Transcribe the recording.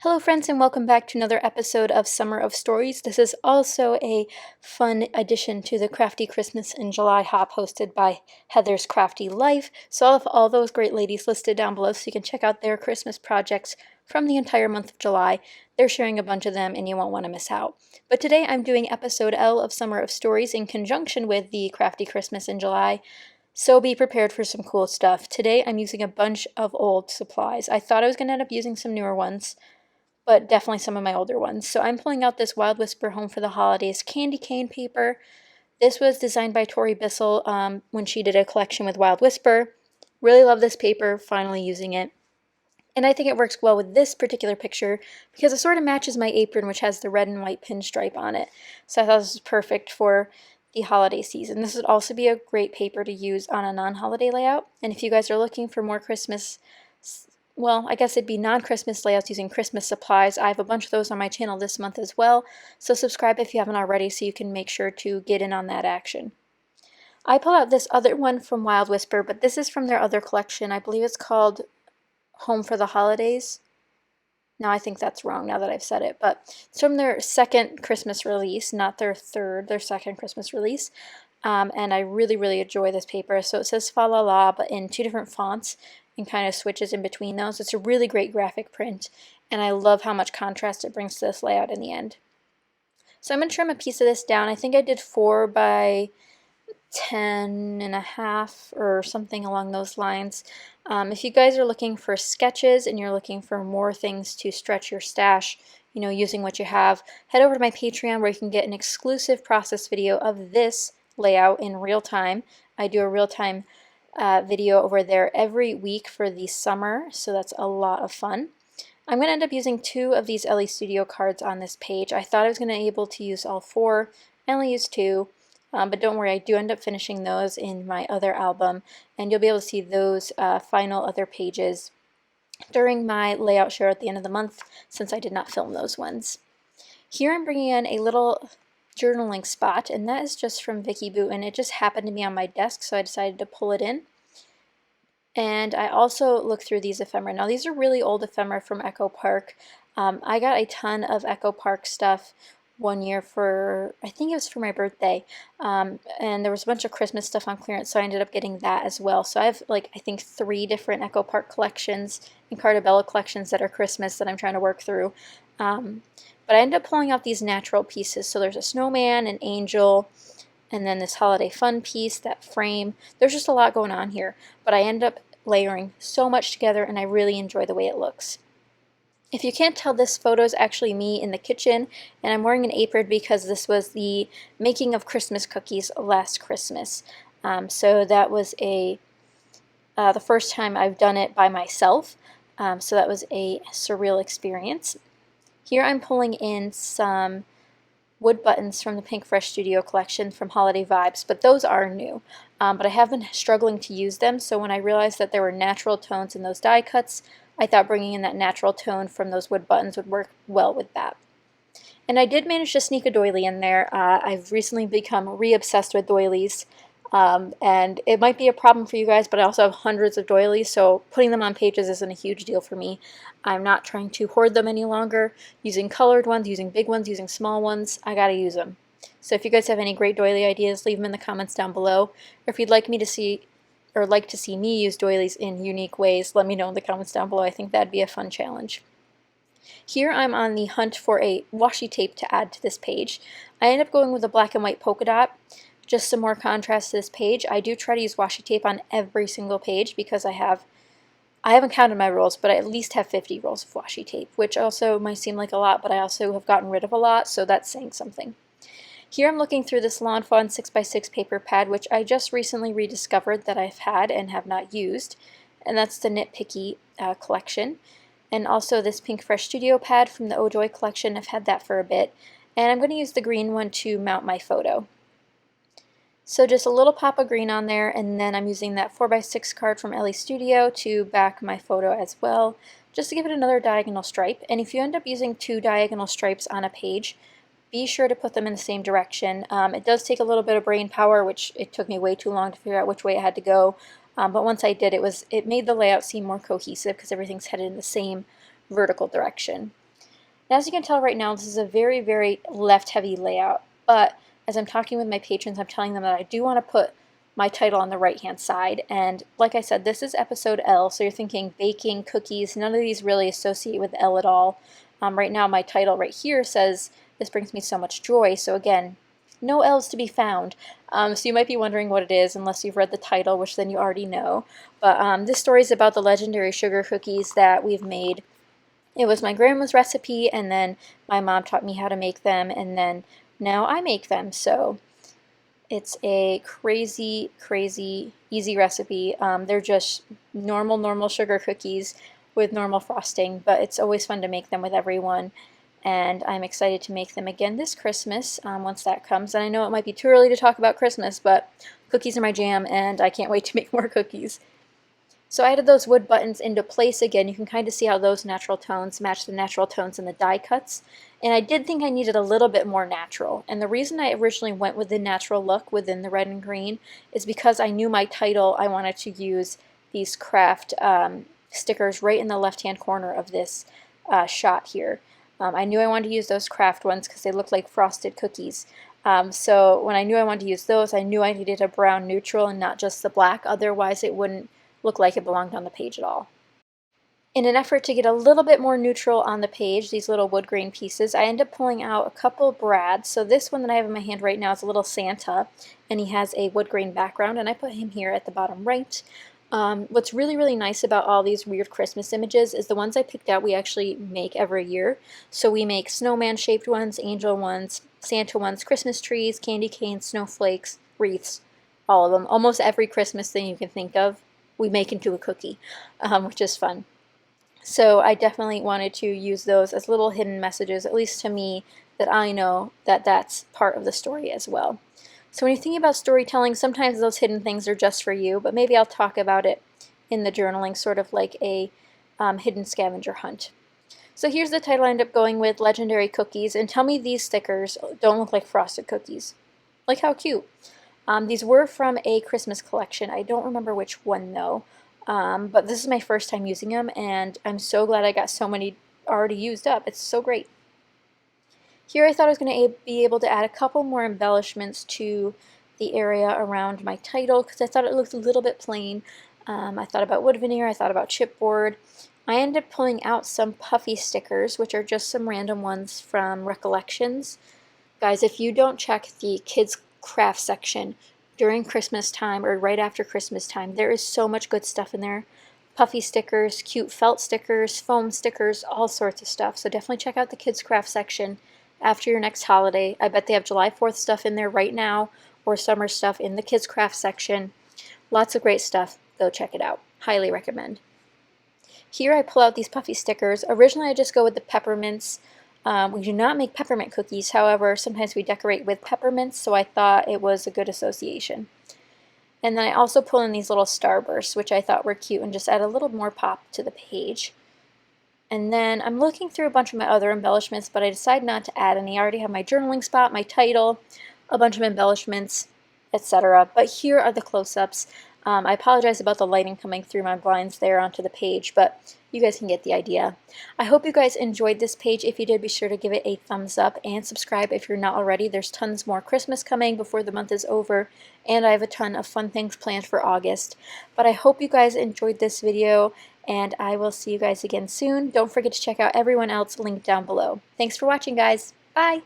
Hello friends and welcome back to another episode of Summer of Stories. This is also a fun addition to the Crafty Christmas in July hop hosted by Heather's Crafty Life. So I'll have all those great ladies listed down below so you can check out their Christmas projects from the entire month of July. They're sharing a bunch of them and you won't want to miss out. But today I'm doing episode L of Summer of Stories in conjunction with the Crafty Christmas in July. So be prepared for some cool stuff. Today I'm using a bunch of old supplies. I thought I was going to end up using some newer ones, but definitely some of my older ones. So I'm pulling out this Wild Whisper Home for the Holidays candy cane paper. This was designed by Tori Bissell when she did a collection with Wild Whisper. Really love this paper, finally using it. And I think it works well with this particular picture because it sort of matches my apron, which has the red and white pinstripe on it. So I thought this was perfect for the holiday season. This would also be a great paper to use on a non-holiday layout. And if you guys are looking for more Christmas, well, I guess it'd be non-Christmas layouts using Christmas supplies. I have a bunch of those on my channel this month as well, so subscribe if you haven't already so you can make sure to get in on that action. I pulled out this other one from Wild Whisper, but this is from their other collection. I believe it's called Home for the Holidays. Now I think that's wrong now that I've said it, but it's from their second Christmas release, not their third, their second Christmas release. And I really enjoy this paper. So it says Fa La La, but in two different fonts and kind of switches in between those. It's a really great graphic print, and I love how much contrast it brings to this layout in the end. So I'm going to trim a piece of this down. I think I did 4 by 10.5 or something along those lines. If you guys are looking for sketches and you're looking for more things to stretch your stash, you know, using what you have, head over to my Patreon where you can get an exclusive process video of this layout in real time. I do a real-time video over there every week for the summer, so that's a lot of fun. I'm going to end up using 2 of these LE Studio cards on this page. I thought I was going to be able to use all 4. I only used 2, but don't worry, I do end up finishing those in my other album, and you'll be able to see those final other pages during my layout share at the end of the month, since I did not film those ones. Here I'm bringing in a little journaling spot, and that is just from Vicky Boo, and it just happened to be on my desk, so I decided to pull it in. And I also looked through these ephemera. Now these are really old ephemera from Echo Park. I got a ton of Echo Park stuff one year for, I think it was for my birthday, and there was a bunch of Christmas stuff on clearance, so I ended up getting that as well. So I have like, I think 3 different Echo Park collections and Cartabella collections that are Christmas that I'm trying to work through. But I ended up pulling out these natural pieces. So there's a snowman, an angel, and then this holiday fun piece, that frame. There's just a lot going on here, but I end up layering so much together and I really enjoy the way it looks. If you can't tell, this photo is actually me in the kitchen, and I'm wearing an apron because this was the making of Christmas cookies last Christmas. So that was the first time I've done it by myself, so that was a surreal experience. Here I'm pulling in some wood buttons from the Pink Fresh Studio collection from Holiday Vibes, but those are new. But I have been struggling to use them, so when I realized that there were natural tones in those die cuts, I thought bringing in that natural tone from those wood buttons would work well with that. And I did manage to sneak a doily in there. I've recently become re-obsessed with doilies. And it might be a problem for you guys, but I also have hundreds of doilies, so putting them on pages isn't a huge deal for me. I'm not trying to hoard them any longer, using colored ones, using big ones, using small ones. I gotta use them. So if you guys have any great doily ideas, leave them in the comments down below. Or if you'd like me to see, or like to see me use doilies in unique ways, let me know in the comments down below. I think that'd be a fun challenge. Here I'm on the hunt for a washi tape to add to this page. I ended up going with a black and white polka dot. Just some more contrast to this page. I do try to use washi tape on every single page because I haven't counted my rolls, but I at least have 50 rolls of washi tape, which also might seem like a lot, but I also have gotten rid of a lot, so that's saying something. Here I'm looking through this Lawn Fawn 6x6 paper pad, which I just recently rediscovered that I've had and have not used, and that's the Nitpicky collection. And also this Pink Fresh Studio pad from the Oh Joy collection. I've had that for a bit, and I'm going to use the green one to mount my photo. So just a little pop of green on there, and then I'm using that 4x6 card from LE Studio to back my photo as well, just to give it another diagonal stripe. And if you end up using 2 diagonal stripes on a page, be sure to put them in the same direction. It does take a little bit of brain power, which it took me way too long to figure out which way it had to go. But once I did, it made the layout seem more cohesive because everything's headed in the same vertical direction. And as you can tell right now, this is a very, very left-heavy layout, but as I'm talking with my patrons, I'm telling them that I do want to put my title on the right-hand side, and like I said, this is episode L, so you're thinking baking, cookies, none of these really associate with L at all. Right now, my title right here says, "This brings me so much joy," so again, no L's to be found. So you might be wondering what it is, unless you've read the title, which then you already know. But this story is about the legendary sugar cookies that we've made. It was my grandma's recipe, and then my mom taught me how to make them, and then now I make them. So it's a crazy, crazy easy recipe. They're just normal sugar cookies with normal frosting, but it's always fun to make them with everyone. And I'm excited to make them again this Christmas once that comes. And I know it might be too early to talk about Christmas, but cookies are my jam, and I can't wait to make more cookies. So I added those wood buttons into place again. You can kind of see how those natural tones match the natural tones in the die cuts. And I did think I needed a little bit more natural. And the reason I originally went with the natural look within the red and green is because I knew my title, I wanted to use these craft stickers right in the left-hand corner of this shot here. I knew I wanted to use those craft ones because they look like frosted cookies. So when I knew I wanted to use those, I knew I needed a brown neutral and not just the black. Otherwise, it wouldn't look like it belonged on the page at all. In an effort to get a little bit more neutral on the page, these little wood grain pieces, I end up pulling out a couple brads. So this one that I have in my hand right now is a little Santa, and he has a wood grain background, and I put him here at the bottom right. What's really, really nice about all these weird Christmas images is the ones I picked out we actually make every year. So we make snowman-shaped ones, angel ones, Santa ones, Christmas trees, candy canes, snowflakes, wreaths, all of them. Almost every Christmas thing you can think of, we make into a cookie, which is fun. So I definitely wanted to use those as little hidden messages, at least to me, that I know that that's part of the story as well. So when you're thinking about storytelling, sometimes those hidden things are just for you, but maybe I'll talk about it in the journaling, sort of like a hidden scavenger hunt. So here's the title I ended up going with, Legendary Cookies, and tell me these stickers don't look like frosted cookies. Like how cute. These were from a Christmas collection. I don't remember which one though, but this is my first time using them, and I'm so glad I got so many already used up. It's so great. Here I thought I was going to be able to add a couple more embellishments to the area around my title because I thought it looked a little bit plain. I thought about wood veneer, I thought about chipboard. I ended up pulling out some puffy stickers, which are just some random ones from Recollections. Guys, if you don't check the kids' craft section during Christmas time or right after Christmas time, there is so much good stuff in there. Puffy stickers, cute felt stickers, foam stickers, all sorts of stuff. So definitely check out the kids' craft section after your next holiday. I bet they have July 4th stuff in there right now, or summer stuff in the kids' craft section. Lots of great stuff. Go check it out. Highly recommend. Here I pull out these puffy stickers. Originally I just go with the peppermints. We do not make peppermint cookies, however, sometimes we decorate with peppermints, so I thought it was a good association. And then I also pull in these little starbursts, which I thought were cute and just add a little more pop to the page. And then I'm looking through a bunch of my other embellishments, but I decided not to add any. I already have my journaling spot, my title, a bunch of embellishments, etc. But here are the close-ups. I apologize about the lighting coming through my blinds there onto the page, but you guys can get the idea. I hope you guys enjoyed this page. If you did, be sure to give it a thumbs up and subscribe if you're not already. There's tons more Christmas coming before the month is over, and I have a ton of fun things planned for August. But I hope you guys enjoyed this video, and I will see you guys again soon. Don't forget to check out everyone else linked down below. Thanks for watching, guys. Bye!